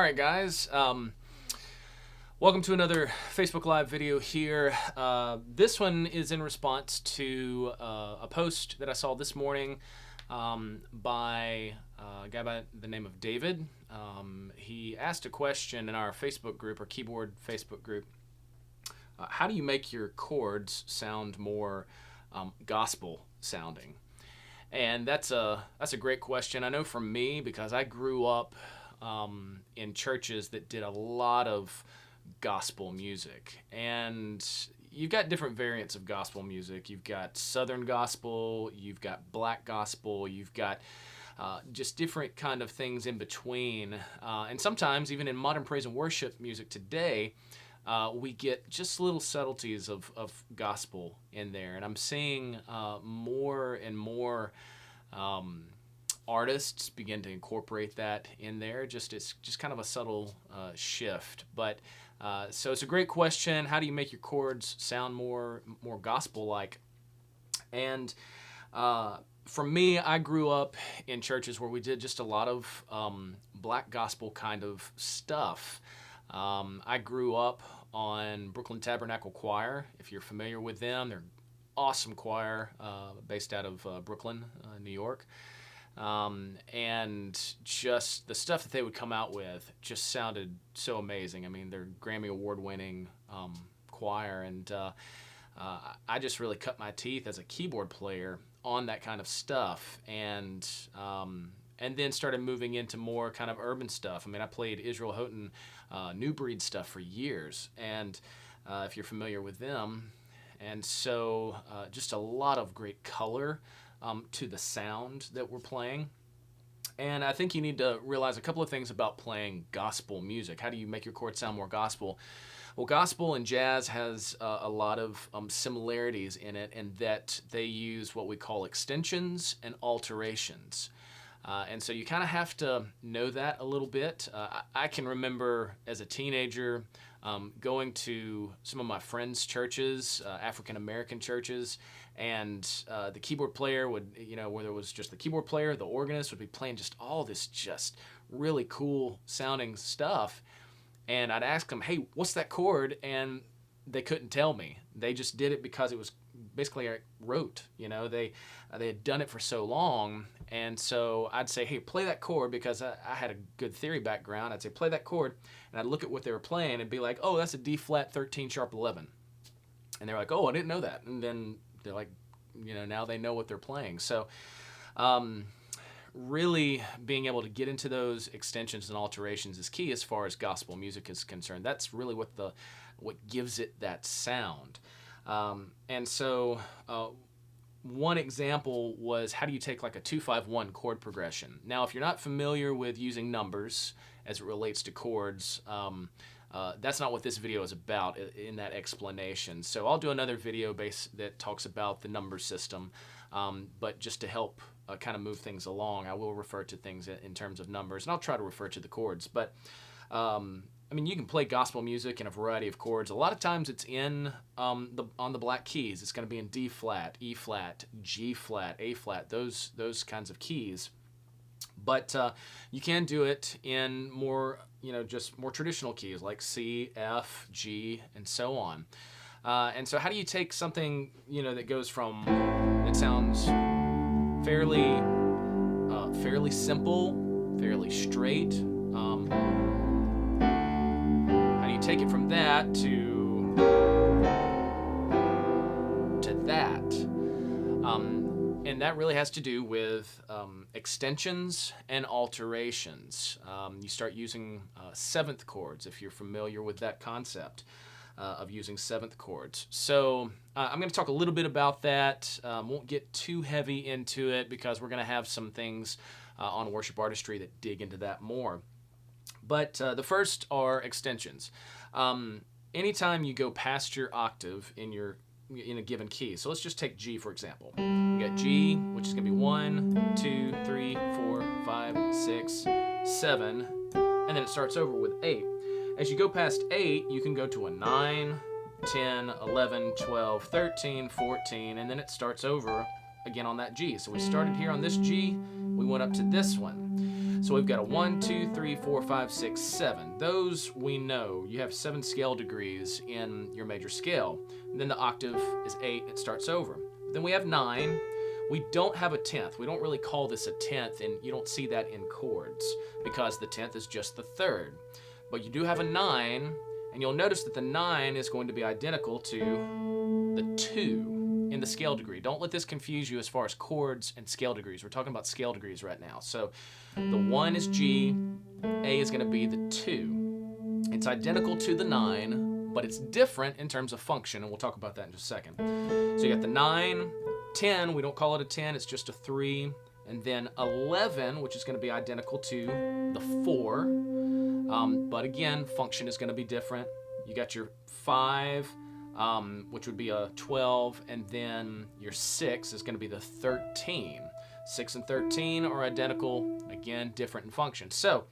All right, guys. Welcome to another Facebook Live video here. This one is in response to a post that I saw this morning by a guy by the name of David. He asked a question in our Facebook group, our keyboard Facebook group. How do you make your chords sound more gospel sounding? And that's a great question. I know for me, because I grew up in churches that did a lot of gospel music, and you've got different variants of gospel music. You've got Southern gospel, you've got black gospel, you've got just different kind of things in between. And sometimes even in modern praise and worship music today, we get just little subtleties of gospel in there. And I'm seeing more and more artists begin to incorporate that in there. It's just kind of a subtle shift. But so it's a great question. How do you make your chords sound more gospel-like? And for me, I grew up in churches where we did just a lot of black gospel kind of stuff. I grew up on Brooklyn Tabernacle Choir. If you're familiar with them, they're an awesome choir based out of Brooklyn, New York. And just the stuff that they would come out with just sounded so amazing. I mean, they're Grammy Award-winning choir, and I just really cut my teeth as a keyboard player on that kind of stuff, and then started moving into more kind of urban stuff. I mean, I played Israel Houghton New Breed stuff for years, and if you're familiar with them, and so just a lot of great color to the sound that we're playing. And I think you need to realize a couple of things about playing gospel music. How do you make your chords sound more gospel? Well, gospel and jazz has a lot of similarities in it, in that they use what we call extensions and alterations. And so you kind of have to know that a little bit. I can remember as a teenager going to some of my friends' churches, African-American churches, and the keyboard player would, whether it was just the keyboard player, the organist would be playing just all this just really cool sounding stuff. And I'd ask them, hey, what's that chord? And they couldn't tell me. They just did it because it was basically rote. They had done it for so long. And so I'd say, hey, play that chord, because I had a good theory background. I'd say, play that chord. And I'd look at what they were playing and be like, oh, that's a D flat 13 sharp 11. And they're like, oh, I didn't know that. And then they're like, now they know what they're playing. So really being able to get into those extensions and alterations is key as far as gospel music is concerned. That's really what gives it that sound. And so one example was, how do you take like a 2-5-1 chord progression? Now, if you're not familiar with using numbers as it relates to chords, that's not what this video is about in that explanation. So I'll do another video that talks about the number system, but just to help kind of move things along, I will refer to things in terms of numbers, and I'll try to refer to the chords. But I mean, you can play gospel music in a variety of chords. A lot of times it's on the black keys. It's going to be in D flat, E flat, G flat, A flat, those kinds of keys. But you can do it in more, just more traditional keys like C, F, G, and so on. And so how do you take something, that goes from, it sounds fairly simple, fairly straight. How do you take it from that to that? And that really has to do with extensions and alterations. You start using seventh chords, if you're familiar with that concept of using seventh chords. So I'm going to talk a little bit about that. Won't get too heavy into it, because we're going to have some things on Worship Artistry that dig into that more. But the first are extensions. Anytime you go past your octave in a given key. So let's just take G, for example. We got G, which is going to be 1, 2, 3, 4, 5, 6, 7, and then it starts over with 8. As you go past 8, you can go to a 9, 10, 11, 12, 13, 14, and then it starts over again on that G. So we started here on this G, we went up to this one. So we've got a 1, 2, 3, 4, 5, 6, 7. Those we know. You have 7 scale degrees in your major scale. And then the octave is 8, it starts over. Then we have 9. We don't have a 10th. We don't really call this a 10th, and you don't see that in chords because the 10th is just the 3rd. But you do have a 9, and you'll notice that the 9 is going to be identical to the 2 in the scale degree. Don't let this confuse you as far as chords and scale degrees. We're talking about scale degrees right now. So the 1 is G, A is going to be the 2. It's identical to the 9, but it's different in terms of function, and we'll talk about that in just a second. So you got the 9, 10, we don't call it a 10, it's just a 3, and then 11, which is going to be identical to the 4, but again, function is going to be different. You got your 5, which would be a 12, and then your 6 is going to be the 13. 6 and 13 are identical, again, different in function. So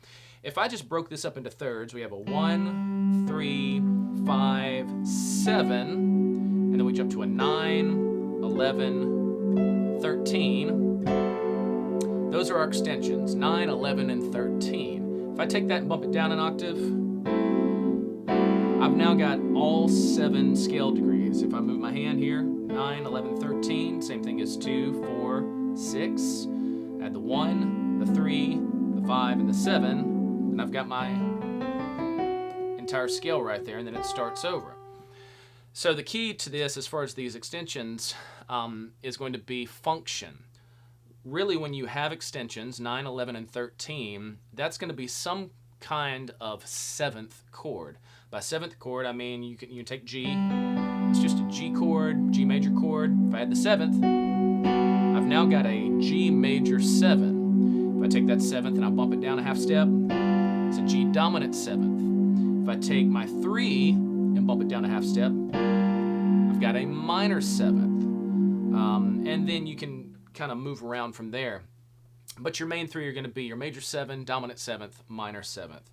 if I just broke this up into thirds, we have a 1, 3, 5, 7, and then we jump to a 9, 11, 13. Those are our extensions, 9, 11, and 13. If I take that and bump it down an octave, I've now got all 7 scale degrees. If I move my hand here, 9, 11, 13, same thing as 2, 4, 6. Add the 1, the 3, the 5, and the 7, and I've got my entire scale right there, and then it starts over. So the key to this, as far as these extensions, is going to be function. Really, when you have extensions, 9, 11, and 13, that's going to be some kind of 7th chord. By 7th chord, I mean you can take G. It's just a G chord, G major chord. If I add the 7th, I've now got a G major 7. If I take that 7th and I bump it down a half step, it's a G dominant 7th. If I take my 3 and bump it down a half step, I've got a minor 7th. And then you can kind of move around from there. But your main 3 are going to be your major 7, dominant 7th, minor 7th.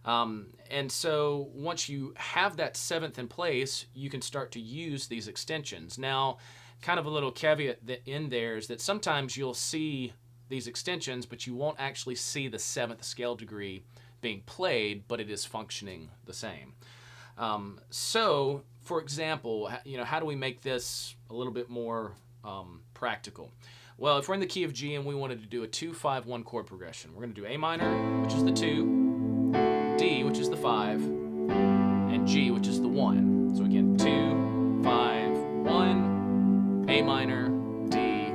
And so once you have that 7th in place, you can start to use these extensions. Now, kind of a little caveat in there is that sometimes you'll see these extensions, but you won't actually see the 7th scale degree being played, but it is functioning the same. So, for example, how do we make this a little bit more practical? Well, if we're in the key of G and we wanted to do a 2-5-1 chord progression, we're going to do A minor, which is the 2, D, which is the 5, and G, which is the 1. So again, 2, 5, 1, A minor, D,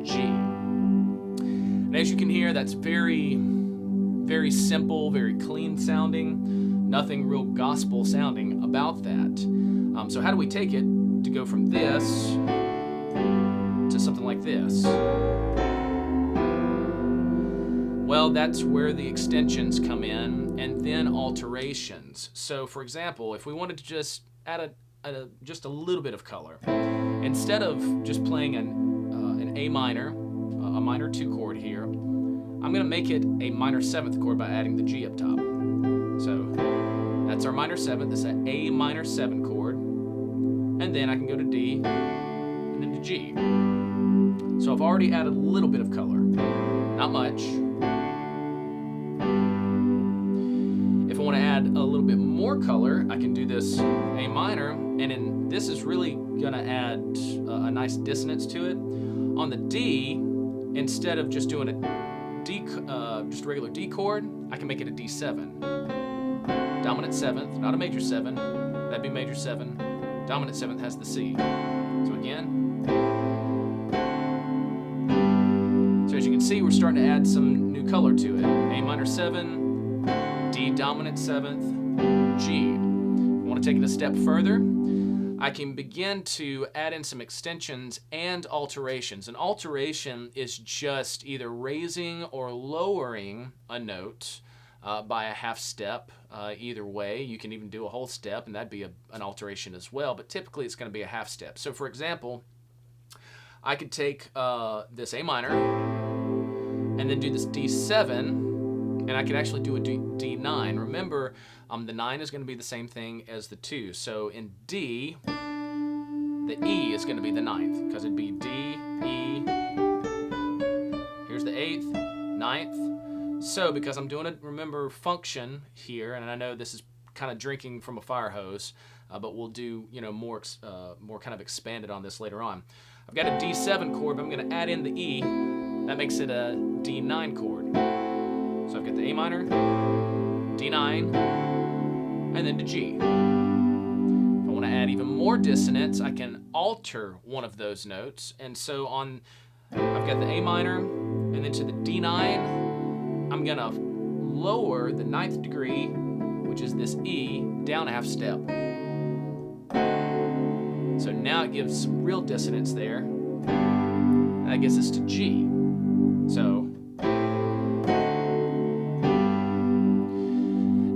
G. And as you can hear, that's very, very simple, very clean sounding, nothing real gospel sounding about that. So how do we take it to go from this to something like this? Well, that's where the extensions come in, and then alterations. So, for example, if we wanted to just add just a little bit of color, instead of just playing an A minor, a minor 2 chord here, I'm going to make it a minor 7th chord by adding the G up top. So that's our minor 7th. This is an A minor 7 chord, and then I can go to D and then to G. So I've already added a little bit of color, not much. If I want to add a little bit more color, I can do this A minor, and this is really going to add a nice dissonance to it. On the D, instead of just doing a D, just a regular D chord, I can make it a D7. Dominant 7th, not a major 7, that'd be major 7. Dominant 7th has the C. So again. So as you can see, we're starting to add some new color to it. A minor 7, D dominant 7th, G. If I want to take it a step further, I can begin to add in some extensions and alterations. An alteration is just either raising or lowering a note by a half step. Either way, you can even do a whole step, and that'd be an alteration as well, but typically it's going to be a half step. So for example, I could take this A minor and then do this D7, and I could actually do a D9. Remember, the 9 is going to be the same thing as the 2. So in D, the E is going to be the 9th, because it'd be D, E, here's the 8th, 9th, So because I'm doing it, remember, function here, and I know this is kind of drinking from a fire hose, but we'll do more kind of expanded on this later on. I've got a D7 chord, but I'm going to add in the E. That makes it a D9 chord. So I've got the A minor, D9, and then to G. If I want to add even more dissonance, I can alter one of those notes. And so I've got the A minor, and then to the D9, I'm gonna lower the 9th degree, which is this E, down a half step. So now it gives some real dissonance there. And that gets us to G. So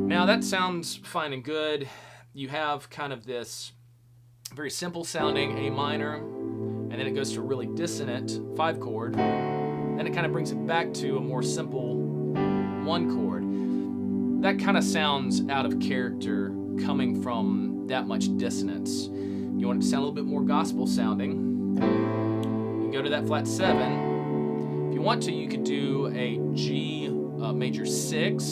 now that sounds fine and good. You have kind of this very simple sounding A minor, and then it goes to a really dissonant 5 chord. Then it kind of brings it back to a more simple 1 chord. That kind of sounds out of character coming from that much dissonance. You want it to sound a little bit more gospel sounding. You go to that flat 7. If you want to, you could do a G major 6.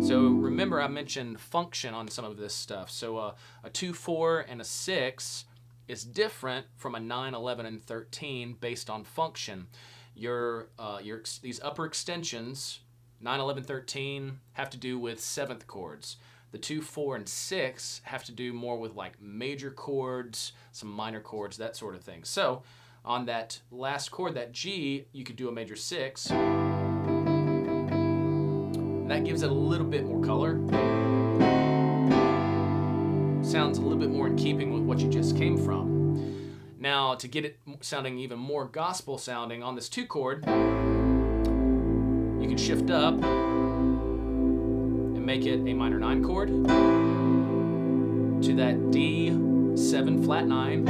So remember I mentioned function on some of this stuff. So a 2, 4, and a 6 is different from a 9, 11, and 13 based on function. These upper extensions, 9, 11, 13, have to do with 7th chords. The 2, 4, and 6 have to do more with like major chords, some minor chords, that sort of thing. So on that last chord, that G, you could do a major 6. That gives it a little bit more color. Sounds a little bit more in keeping with what you just came from. Now, to get it sounding even more gospel sounding, on this 2 chord, you can shift up and make it a minor 9 chord to that D7 flat 9,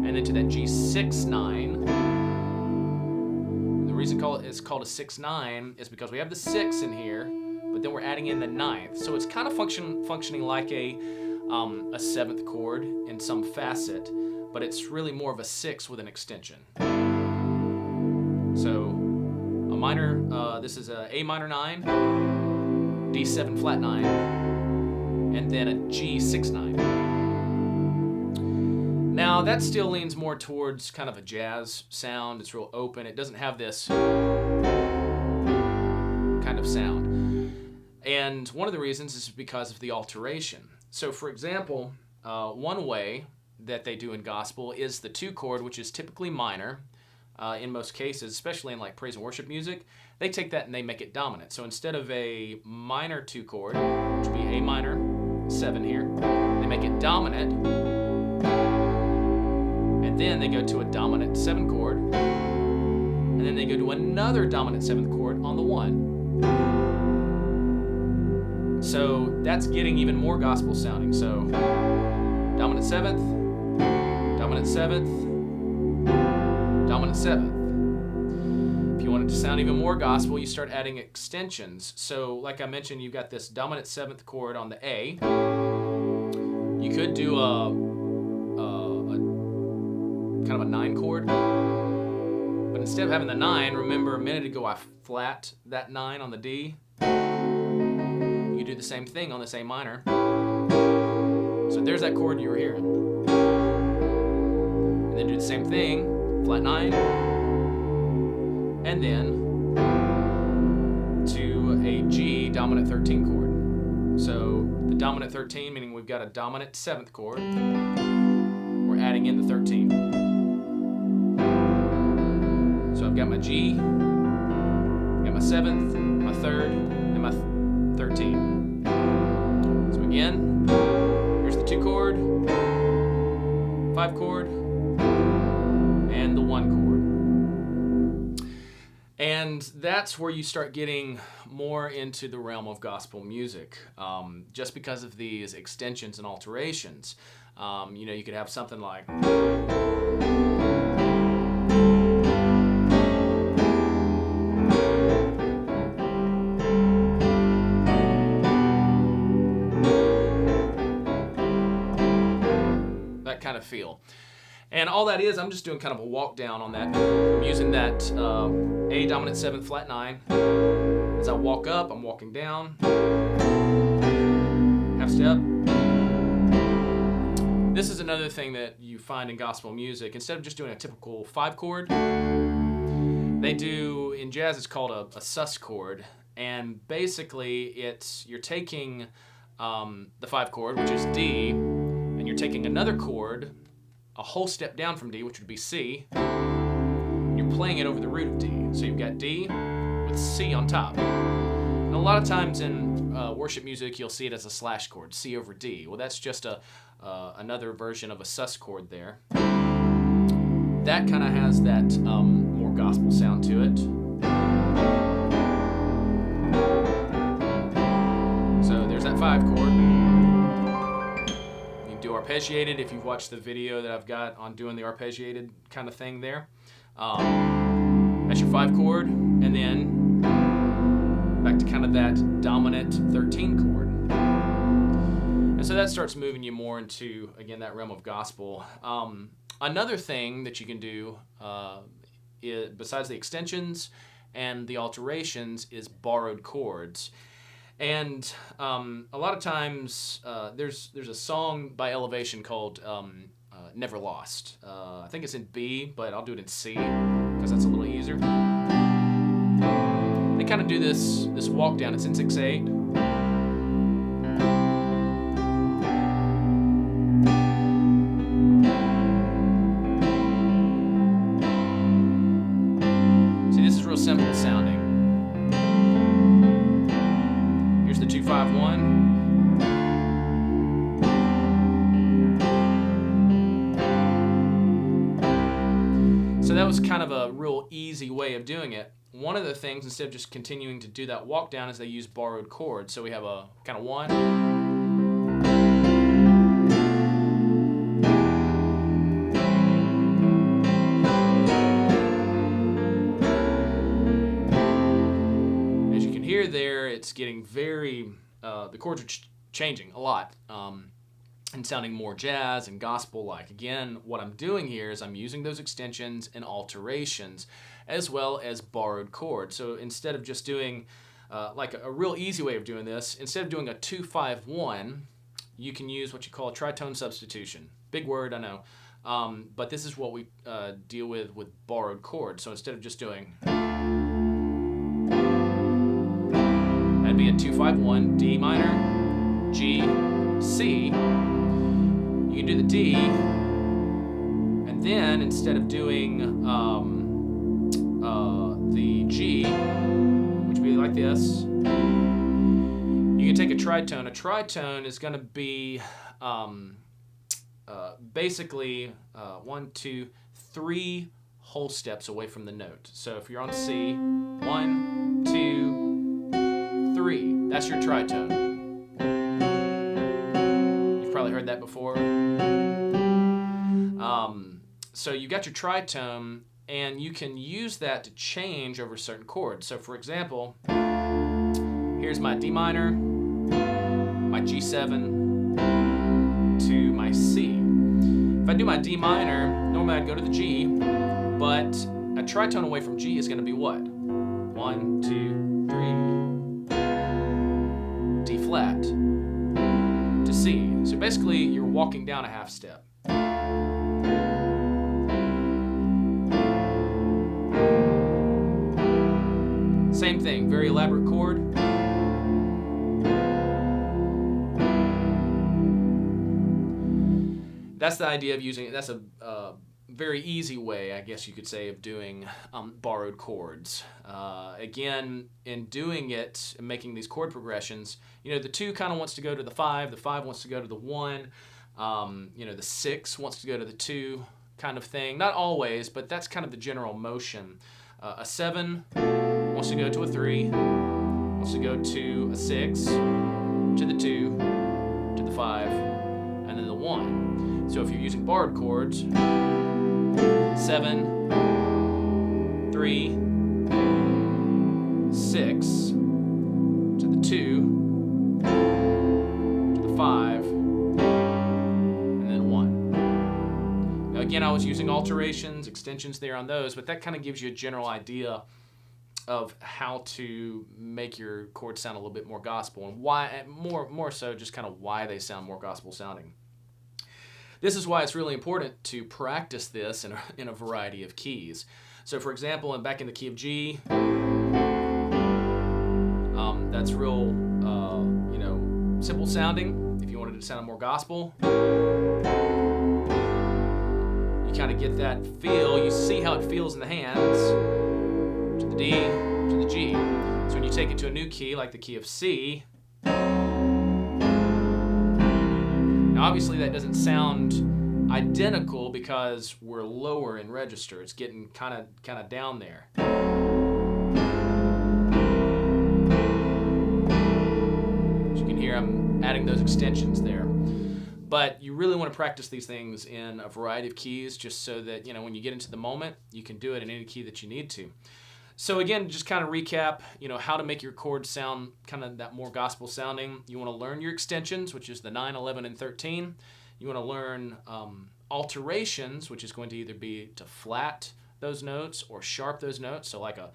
and then to that G6 9. The reason it's called a 6-9 is because we have the 6 in here, but then we're adding in the 9th. So it's kind of functioning like a 7th chord in some facet, but it's really more of a 6 with an extension. So a minor, this is a A minor 9, D7 flat 9, and then a G6 9. Now that still leans more towards kind of a jazz sound. It's real open. It doesn't have this kind of sound. And one of the reasons is because of the alteration. So for example, one way that they do in gospel is the 2 chord, which is typically minor in most cases, especially in like praise and worship music. They take that and they make it dominant. So instead of a minor 2 chord, which would be A minor 7 here, they make it dominant. And then they go to a dominant 7 chord. And then they go to another dominant 7th chord on the 1. So that's getting even more gospel sounding. So dominant 7th, dominant 7th, dominant 7th. If you want it to sound even more gospel, you start adding extensions. So like I mentioned, you've got this dominant 7th chord on the A. You could do a kind of a 9 chord. But instead of having the 9, remember a minute ago I flat that 9 on the D. You do the same thing on this A minor. So there's that chord you were hearing. And then do the same thing, flat 9, and then to a G dominant 13 chord. So the dominant 13, meaning we've got a dominant 7th chord, we're adding in the 13. So I've got my G, got my 7th, my 3rd, and my 13. So again, here's the 2 chord, 5 chord, and the 1 chord. And that's where you start getting more into the realm of gospel music, just because of these extensions and alterations. You could have something like kind of feel. And all that is, I'm just doing kind of a walk down on that. I'm using that A dominant 7 flat 9. As I walk up, I'm walking down. Half step. This is another thing that you find in gospel music. Instead of just doing a typical 5 chord, they do, in jazz it's called a sus chord. And basically you're taking the 5 chord, which is D, and you're taking another chord, a whole step down from D, which would be C, and you're playing it over the root of D. So you've got D with C on top. And a lot of times in worship music, you'll see it as a slash chord, C over D. Well, that's just another version of a sus chord there. That kind of has that more gospel sound to it. So there's that 5 chord. You can do arpeggiated if you've watched the video that I've got on doing the arpeggiated kind of thing there. That's your 5 chord, and then back to kind of that dominant 13 chord. And so that starts moving you more into, again, that realm of gospel. Another thing that you can do, besides the extensions and the alterations, is borrowed chords. And a lot of times there's a song by Elevation called Never Lost. I think it's in B, but I'll do it in C because that's a little easier. They kind of do this walk down. It's in 6/8. See, this is real simple sounding. Here's the 2-5-1. So that was kind of a real easy way of doing it. One of the things, instead of just continuing to do that walk down, is they use borrowed chords. So we have a kind of 1. As you can hear there, it's getting very, the chords are changing a lot. And sounding more jazz and gospel-like. Again, what I'm doing here is I'm using those extensions and alterations as well as borrowed chords. So instead of just doing, like a real easy way of doing this, instead of doing a 2-5-1, you can use what you call a tritone substitution. Big word, I know. But this is what we deal with borrowed chords. So instead of just doing, that'd be a 2-5-1, D minor, G, C. You can do the D, and then instead of doing the G, which would be like this, you can take a tritone. A tritone is going to be basically 1, 2, 3 whole steps away from the note. So if you're on C, 1, 2, 3, that's your tritone. Probably heard that before. So you got your tritone, and you can use that to change over certain chords. So for example, here's my D minor, my G7 to my C. If I do my D minor, normally I'd go to the G, but a tritone away from G is going to be what? 1, 2, 3, D flat to C. So basically, you're walking down a half step. Same thing, very elaborate chord. That's the idea of using it. That's a very easy way, I guess you could say, of doing borrowed chords. Again, in doing it and making these chord progressions, you know, the 2 kind of wants to go to the 5 wants to go to the 1, you know, the 6 wants to go to the 2 kind of thing. Not always, but that's kind of the general motion. A 7 wants to go to a 3, wants to go to a 6, to the 2, to the 5, and then the 1. So if you're using borrowed chords, 7, 3, 6, to the 2, to the 5, and then 1. Now again, I was using alterations, extensions there on those, but that kind of gives you a general idea of how to make your chords sound a little bit more gospel, and why, more so just kind of why they sound more gospel sounding. This is why it's really important to practice this in a variety of keys. So for example, back in the key of G, that's real, simple sounding. If you wanted it to sound more gospel, you kind of get that feel. You see how it feels in the hands, to the D, to the G. So when you take it to a new key, like the key of C, now obviously that doesn't sound identical because we're lower in register. It's getting kind of down there. As you can hear, I'm adding those extensions there. But you really want to practice these things in a variety of keys, just so that, when you get into the moment, you can do it in any key that you need to. So again, just kind of recap, how to make your chords sound kind of that more gospel sounding. You want to learn your extensions, which is the 9, 11, and 13. You want to learn alterations, which is going to either be to flat those notes or sharp those notes. So like a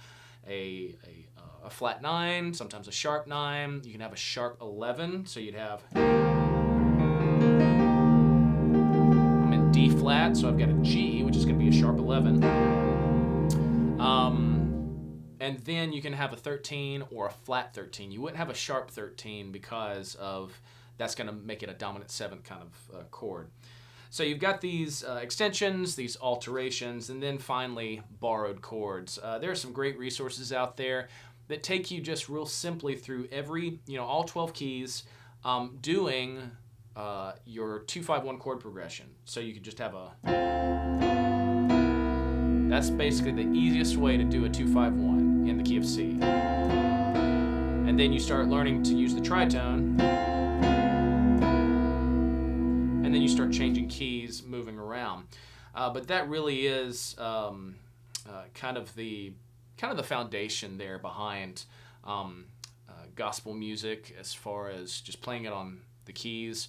flat 9, sometimes a sharp 9. You can have a sharp 11. So you'd have, I'm in D flat, so I've got a G, which is going to be a sharp 11. And then you can have a 13 or a flat 13. You wouldn't have a sharp 13 because that's going to make it a dominant 7th kind of chord. So you've got these extensions, these alterations, and then finally borrowed chords. There are some great resources out there that take you just real simply through all 12 keys, doing your 2-5-1 chord progression. So you could just have that's basically the easiest way to do a 2-5-1 in the key of C. And then you start learning to use the tritone, and then you start changing keys, moving around. But that really is kind of the foundation there behind gospel music, as far as just playing it on the keys.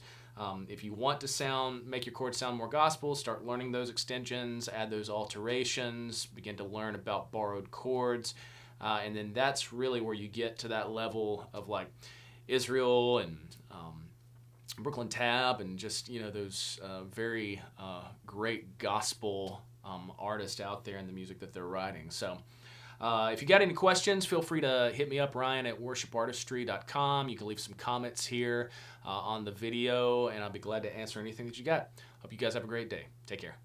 If you want to make your chords sound more gospel, start learning those extensions, add those alterations, begin to learn about borrowed chords, and then that's really where you get to that level of like Israel and Brooklyn Tab, and just those very great gospel artists out there in the music that they're writing. So if you got any questions, feel free to hit me up, Ryan, at worshipartistry.com. You can leave some comments here on the video, and I'll be glad to answer anything that you got. Hope you guys have a great day. Take care.